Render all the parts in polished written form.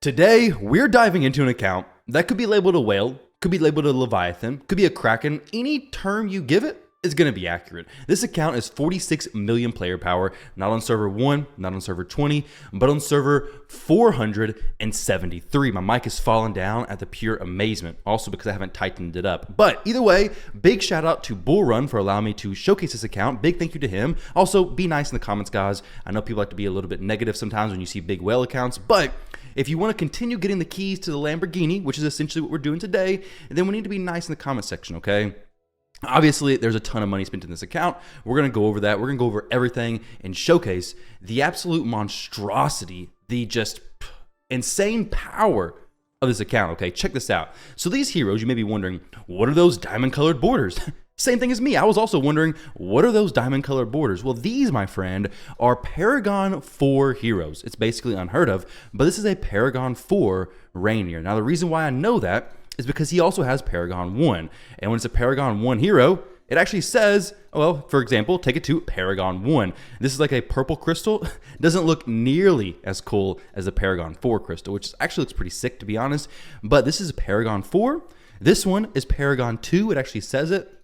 Today, we're diving into an account that could be labeled a whale, could be labeled a leviathan, could be a kraken. Any term you give it is going to be accurate. This account is 46 million player power, not on server 1, not on server 20, but on server 473. My mic is falling down at the pure amazement, also because I haven't tightened it up. But either way, big shout out to Bullrun for allowing me to showcase this account. Big thank you to him. Also, be nice in the comments, guys. I know people like to be a little bit negative sometimes when you see big whale accounts, but if you want to continue getting the keys to the Lamborghini, which is essentially what we're doing today, then we need to be nice in the comment section, okay? Obviously, there's a ton of money spent in this account. We're going to go over that. We're going to go over everything and showcase the absolute monstrosity, the just insane power of this account, okay? Check this out. So these heroes, you may be wondering, what are those diamond-colored borders? Same thing as me. I was also wondering, what are those diamond-colored borders? Well, these, my friend, are Paragon 4 heroes. It's basically unheard of, but this is a Paragon 4 Rainier. Now, the reason why I know that is because he also has Paragon 1. And when it's a Paragon 1 hero, it actually says, well, for example, take it to Paragon 1. This is like a purple crystal. It doesn't look nearly as cool as the Paragon 4 crystal, which actually looks pretty sick, to be honest. But this is Paragon 4. This one is Paragon 2. It actually says it.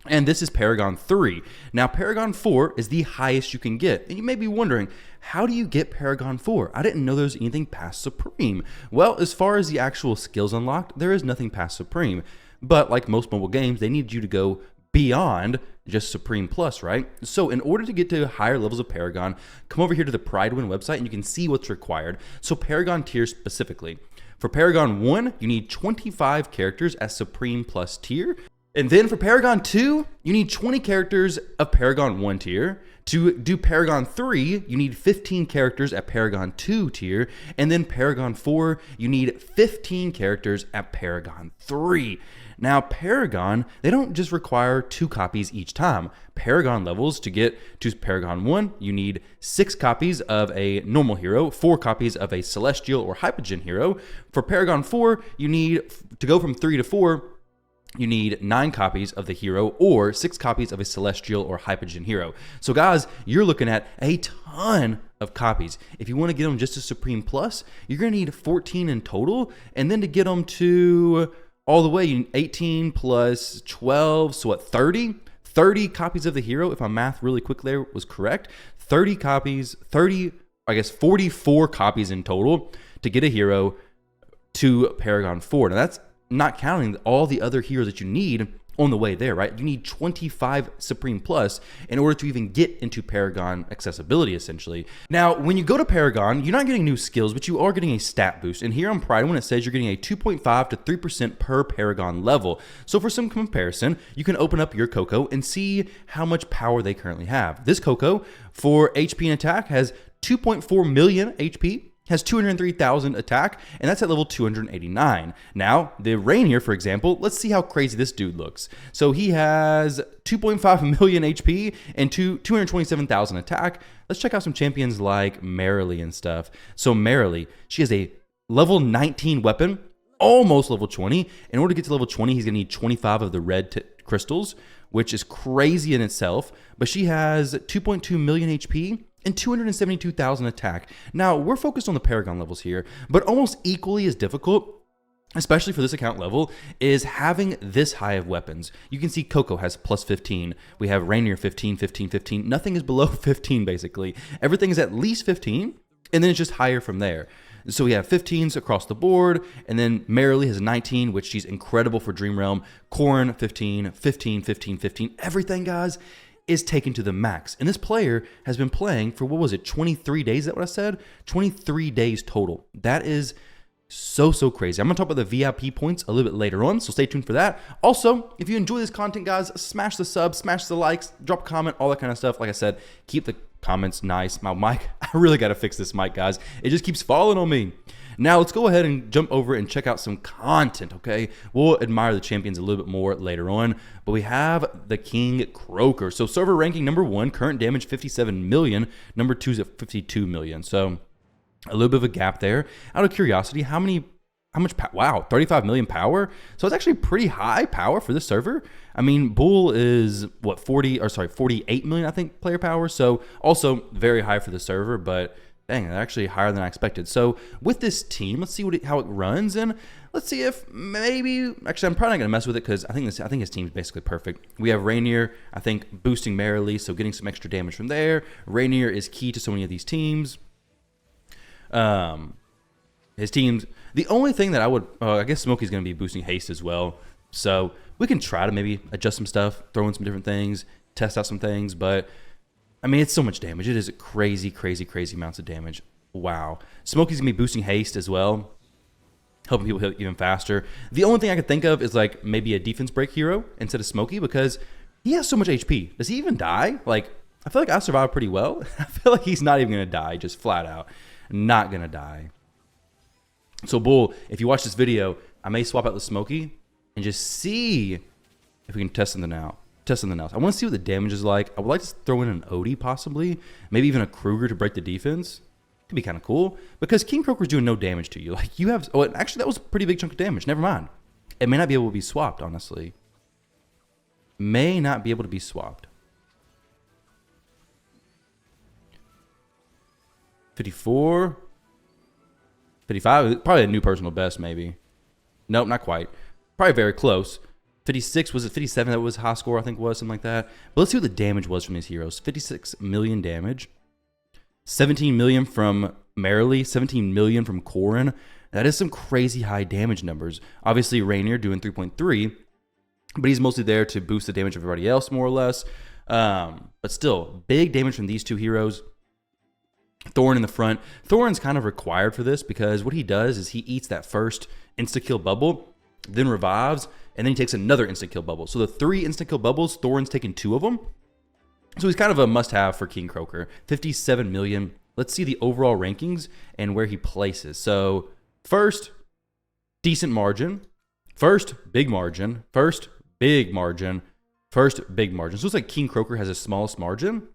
And this is Paragon 3. Now, Paragon 4 is the highest you can get. And you may be wondering, how do you get Paragon 4? I didn't know there was anything past Supreme. Well, as far as the actual skills unlocked, there is nothing past Supreme. But like most mobile games, they need you to go beyond just Supreme Plus, right? So in order to get to higher levels of Paragon, come over here to the Pridewin website and you can see what's required. So Paragon tier specifically. For Paragon 1, you need 25 characters as Supreme Plus tier. And then for Paragon 2, you need 20 characters of Paragon 1 tier. To do Paragon 3, you need 15 characters at Paragon 2 tier. And then Paragon 4, you need 15 characters at Paragon 3. Now, Paragon, they don't just require 2 copies each time. Paragon levels, to get to Paragon 1, you need 6 copies of a normal hero, 4 copies of a celestial or hypogen hero. For Paragon 4, you need, to go from 3 to 4, you need 9 copies of the hero or 6 copies of a celestial or hypogen hero. So guys, you're looking at a ton of copies. If you want to get them just to Supreme Plus, you're going to need 14 in total. And then to get them to all the way, you need 18 plus 12, so what, 30? 30 copies of the hero, if my math really quick there was correct. 30 copies, 44 copies in total to get a hero to Paragon 4. Now that's not counting all the other heroes that you need on the way there, right? You need 25 Supreme Plus in order to even get into Paragon accessibility, essentially. Now, when you go to Paragon, you're not getting new skills, but you are getting a stat boost. And here on Pridewin, it says you're getting a 2.5 to 3% per Paragon level. So for some comparison, you can open up your Coco and see how much power they currently have. This Coco, for HP and attack, has 2.4 million HP, has 203,000 attack, and that's at level 289. Now, the Rainier, for example, let's see how crazy this dude looks. So he has 2.5 million HP and 227,000 attack. Let's check out some champions like Merrily and stuff. So Merrily, she has a level 19 weapon, almost level 20. In order to get to level 20, he's gonna need 25 of the red crystals, which is crazy in itself. But she has 2.2 million HP, and 272,000 attack. Now, we're focused on the Paragon levels here, but almost equally as difficult, especially for this account level, is having this high of weapons. You can see Coco has plus 15. We have Rainier 15, 15, 15. Nothing is below 15, basically. Everything is at least 15, and then it's just higher from there. So we have 15s across the board, and then Merrily has 19, which she's incredible for Dream Realm. Corrin, 15, 15, 15, 15. Everything, guys, is taken to the max. And this player has been playing for, what was it, 23 days? Is that what I said? 23 days total. That is so crazy. I'm going to talk about the VIP points a little bit later on, so stay tuned for that. Also, if you enjoy this content, guys, smash the sub, smash the likes, drop a comment, all that kind of stuff. Like I said, keep the comments nice. My mic, I really got to fix this mic, guys. It just keeps falling on me. Now, let's go ahead and jump over and check out some content, okay? We'll admire the champions a little bit more later on, but we have the King Croaker. So server ranking number 1, current damage 57 million, number 2 is at 52 million. So a little bit of a gap there. Out of curiosity, how much power? Wow, 35 million power. So it's actually pretty high power for this server. I mean, Bull is what, 48 million, I think, player power. So also very high for the server, but Dang, they're actually higher than I expected. So with this team, let's see how it runs, and let's see if maybe. Actually, I'm probably not gonna mess with it because I think his team's basically perfect. We have Rainier, I think, boosting merrily, so getting some extra damage from there. Rainier is key to so many of these teams. His teams. The only thing that I would, I guess Smokey's gonna be boosting haste as well, so we can try to maybe adjust some stuff, throw in some different things, test out some things, but. I mean, it's so much damage. It is crazy, crazy, crazy amounts of damage. Wow. Smokey's going to be boosting haste as well, helping people hit even faster. The only thing I could think of is like maybe a defense break hero instead of Smokey because he has so much HP. Does he even die? Like, I feel like I survived pretty well. I feel like he's not even going to die, just flat out. Not going to die. So, Bull, if you watch this video, I may swap out the Smokey and just see if we can test something out. Test something else. I want to see what the damage is like. I would like to throw in an Odie possibly. Maybe even a Kruger to break the defense. Could be kind of cool. Because King Croaker's doing no damage to you. Like you have... Oh, actually that was a pretty big chunk of damage. Never mind. It may not be able to be swapped, honestly. May not be able to be swapped. 54. 55. Probably a new personal best, maybe. Nope, not quite. Probably very close. 56, was it 57 that was high score, I think was, something like that. But let's see what the damage was from these heroes. 56 million damage. 17 million from Merrily. 17 million from Corrin. That is some crazy high damage numbers. Obviously, Rainier doing 3.3. But he's mostly there to boost the damage of everybody else, more or less. But still, big damage from these two heroes. Thorn in the front. Thorn's kind of required for this because what he does is he eats that first insta-kill bubble, then revives, and then he takes another instant kill bubble. So the 3 instant kill bubbles, Thorn's taking 2 of them. So he's kind of a must-have for King Croaker. 57 million. Let's see the overall rankings and where he places. So first, decent margin. First, big margin. First, big margin. First, big margin. So it's like King Croaker has the smallest margin.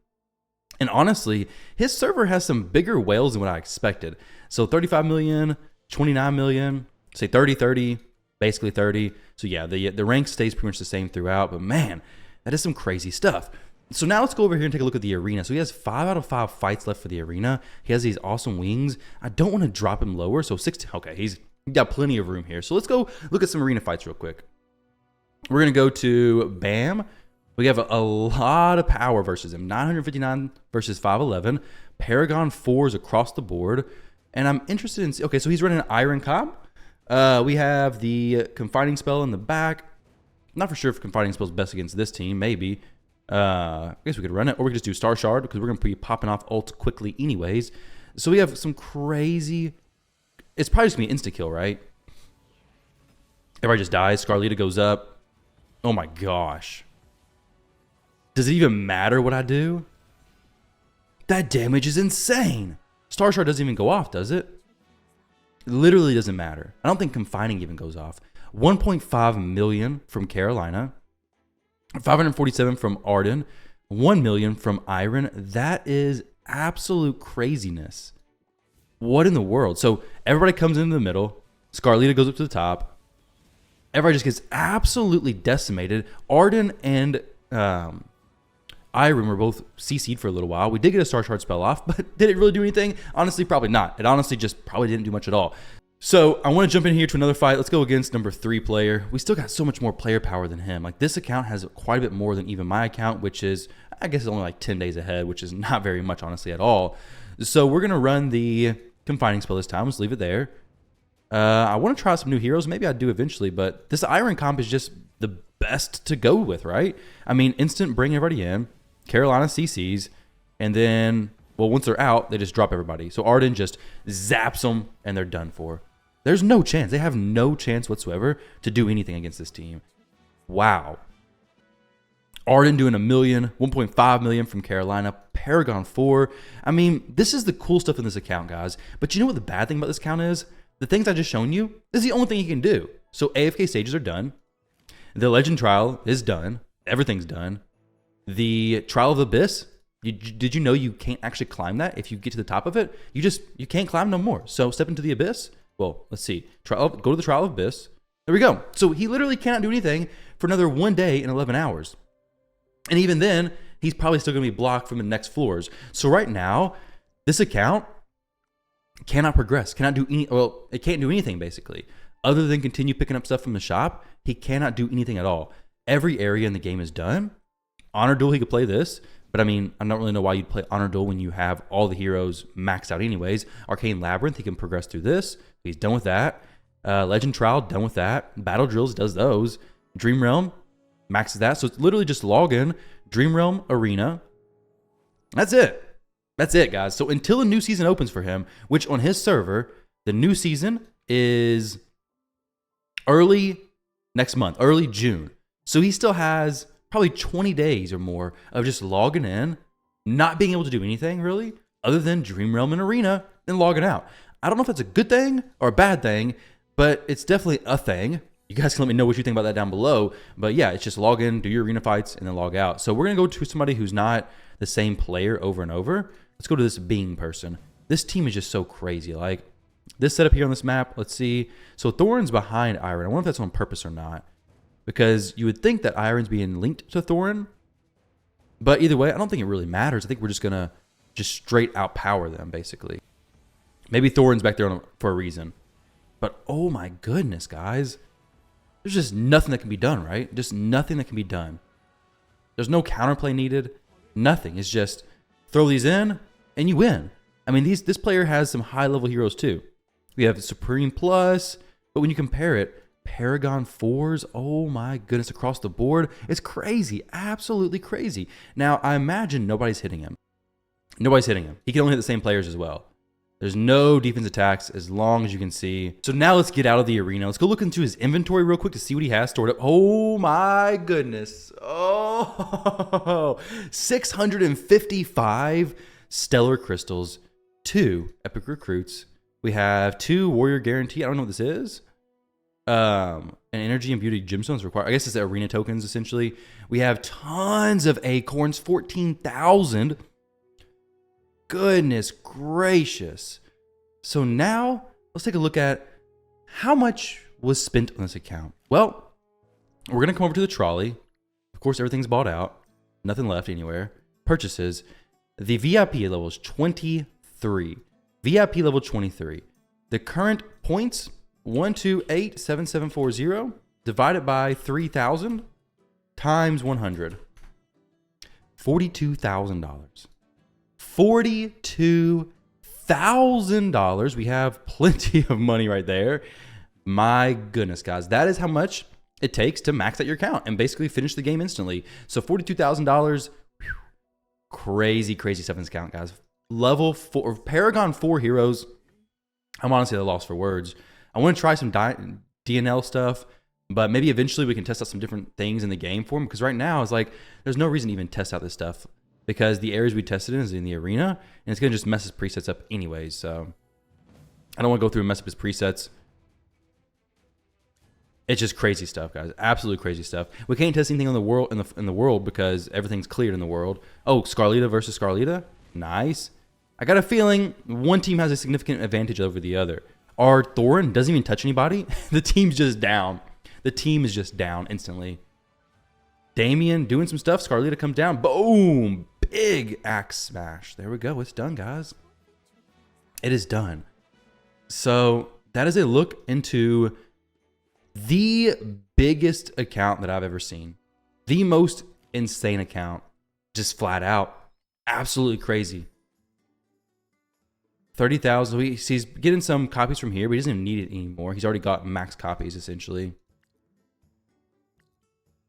And honestly, his server has some bigger whales than what I expected. So 35 million, 29 million, say 30, 30. Basically 30. So yeah, the rank stays pretty much the same throughout, but man, that is some crazy stuff. So now let's go over here and take a look at the arena. So he has 5 out of 5 fights left for the arena. He has these awesome wings. I don't want to drop him lower. So 16. Okay, he's got plenty of room here. So let's go look at some arena fights real quick. We're going to go to Bam. We have a lot of power versus him. 959 versus 511. Paragon 4s across the board. And I'm interested in... Okay, so he's running an Iron Cop. We have the Confining Spell in the back. Not for sure if Confining Spell is best against this team. Maybe. I guess we could run it. Or we could just do Star Shard because we're going to be popping off ults quickly anyways. So we have some crazy... It's probably just going to be insta-kill, right? Everybody just dies. Scarlita goes up. Oh my gosh. Does it even matter what I do? That damage is insane. Star Shard doesn't even go off, does it? It literally doesn't matter. I don't think Confining even goes off. 1.5 million from Carolina. 547 from Arden. 1 million from Iron. That is absolute craziness. What in the world? So everybody comes into the middle. Scarlita goes up to the top. Everybody just gets absolutely decimated. Arden and Iron were both CC'd for a little while. We did get a Star Shard spell off, but did it really do anything? Honestly, probably not. It honestly just probably didn't do much at all. So I want to jump in here to another fight. Let's go against number 3 player. We still got so much more player power than him. Like this account has quite a bit more than even my account, which is, I guess, only like 10 days ahead, which is not very much, honestly, at all. So we're going to run the Confining Spell this time. Let's leave it there. I want to try some new heroes. Maybe I do eventually, but this Iron comp is just the best to go with, right? I mean, instant bring everybody in. Carolina CCs, and then, well, once they're out, they just drop everybody. So Arden just zaps them, and they're done for. There's no chance. They have no chance whatsoever to do anything against this team. Wow. Arden doing 1 million, 1.5 million from Carolina. Paragon 4. I mean, this is the cool stuff in this account, guys. But you know what the bad thing about this account is? The things I just shown you, this is the only thing you can do. So AFK stages are done. The Legend Trial is done. Everything's done. The Trial of Abyss, did you know you can't actually climb that? If you get to the top of it, you can't climb no more. So step into the Abyss. Well, let's see. Go to the Trial of Abyss. There we go. So he literally cannot do anything for another 1 day and 11 hours. And even then, he's probably still going to be blocked from the next floors. So right now, this account cannot progress, cannot do any, well, it can't do anything basically. Other than continue picking up stuff from the shop, he cannot do anything at all. Every area in the game is done. Honor Duel, he could play this, but I mean, I don't really know why you'd play Honor Duel when you have all the heroes maxed out anyways. Arcane Labyrinth, he can progress through this. He's done with that. Legend Trial, done with that. Battle Drills does those. Dream Realm, maxes that. So it's literally just log in, Dream Realm, Arena. That's it. That's it, guys. So until a new season opens for him, which on his server, the new season is early next month, early June. So he still has probably 20 days or more of just logging in, not being able to do anything really, other than Dream Realm and Arena, and logging out. I don't know if that's a good thing or a bad thing, but it's definitely a thing. You guys can let me know what you think about that down below. But yeah, it's just log in, do your arena fights, and then log out. So we're going to go to somebody who's not the same player over and over. Let's go to this Bing person. This team is just so crazy. Like, this setup here on this map, let's see. So Thorin's behind Iron. I wonder if that's on purpose or not. Because you would think that Iron's being linked to Thorin. But either way, I don't think it really matters. I think we're just going to just straight out power them, basically. Maybe Thorin's back there for a reason. But oh my goodness, guys. There's just nothing that can be done, right? Just nothing that can be done. There's no counterplay needed. Nothing. It's just throw these in and you win. I mean, this player has some high-level heroes too. We have Supreme Plus, but when you compare it, Paragon 4s, oh my goodness, across the board, it's crazy. Absolutely crazy. Now, I imagine nobody's hitting him. Nobody's hitting him. He can only hit the same players as well. There's no defense attacks as long as you can see. So now let's get out of the arena. Let's go look into his inventory real quick to see what he has stored up. Oh my goodness. Oh, 655 stellar crystals, 2 epic recruits. We have 2 warrior guarantee. I don't know what this is. An energy and beauty gemstones required. I guess it's the arena tokens essentially. We have tons of acorns, 14,000. Goodness gracious. So now let's take a look at how much was spent on this account. Well, we're going to come over to the trolley. Of course, everything's bought out. Nothing left anywhere. Purchases. The VIP level is 23. VIP level 23. The current points, 1287740 divided by 3,000 times 100. $42,000. $42,000. We have plenty of money right there. My goodness, guys. That is how much it takes to max out your account and basically finish the game instantly. So $42,000. Crazy, crazy stuff in this account, guys. Level 4, Paragon 4 heroes. I'm honestly at a loss for words. I want to try some DNL stuff, but maybe eventually we can test out some different things in the game for them. Because right now, it's like, there's no reason to even test out this stuff. Because the areas we tested in is in the arena, and it's going to just mess his presets up anyways. So I don't want to go through and mess up his presets. It's just crazy stuff, guys. Absolutely crazy stuff. We can't test anything on the world in the world because everything's cleared in the world. Oh, Scarlita versus Scarlita. Nice. I got a feeling one team has a significant advantage over the other. Our Thorin doesn't even touch anybody. The team's just down. The team is just down instantly. Damien doing some stuff. Scarlita comes down. Boom. Big axe smash. There we go. It's done, guys. It is done. So that is a look into the biggest account that I've ever seen. The most insane account. Just flat out. Absolutely crazy. 30,000. He's getting some copies from here, but he doesn't even need it anymore. He's already got max copies, essentially.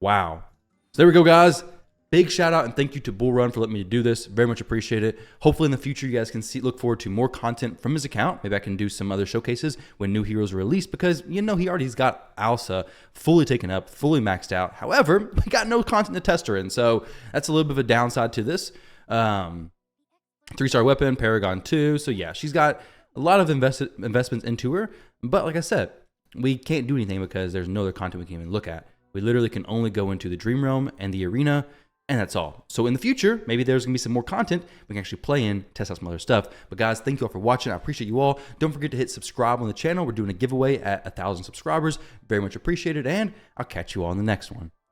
Wow. So there we go, guys. Big shout out and thank you to Bullrun for letting me do this. Very much appreciate it. Hopefully in the future you guys can look forward to more content from his account. Maybe I can do some other showcases when new heroes are released because, you know, he already's got Alsa fully taken up, fully maxed out. However, we got no content to test her in, so that's a little bit of a downside to this. 3-star weapon, Paragon 2. So yeah, she's got a lot of investments into her. But like I said, we can't do anything because there's no other content we can even look at. We literally can only go into the Dream Realm and the arena, and that's all. So in the future, maybe there's going to be some more content we can actually play in, test out some other stuff. But guys, thank you all for watching. I appreciate you all. Don't forget to hit subscribe on the channel. We're doing a giveaway at 1,000 subscribers. Very much appreciated, and I'll catch you all in the next one.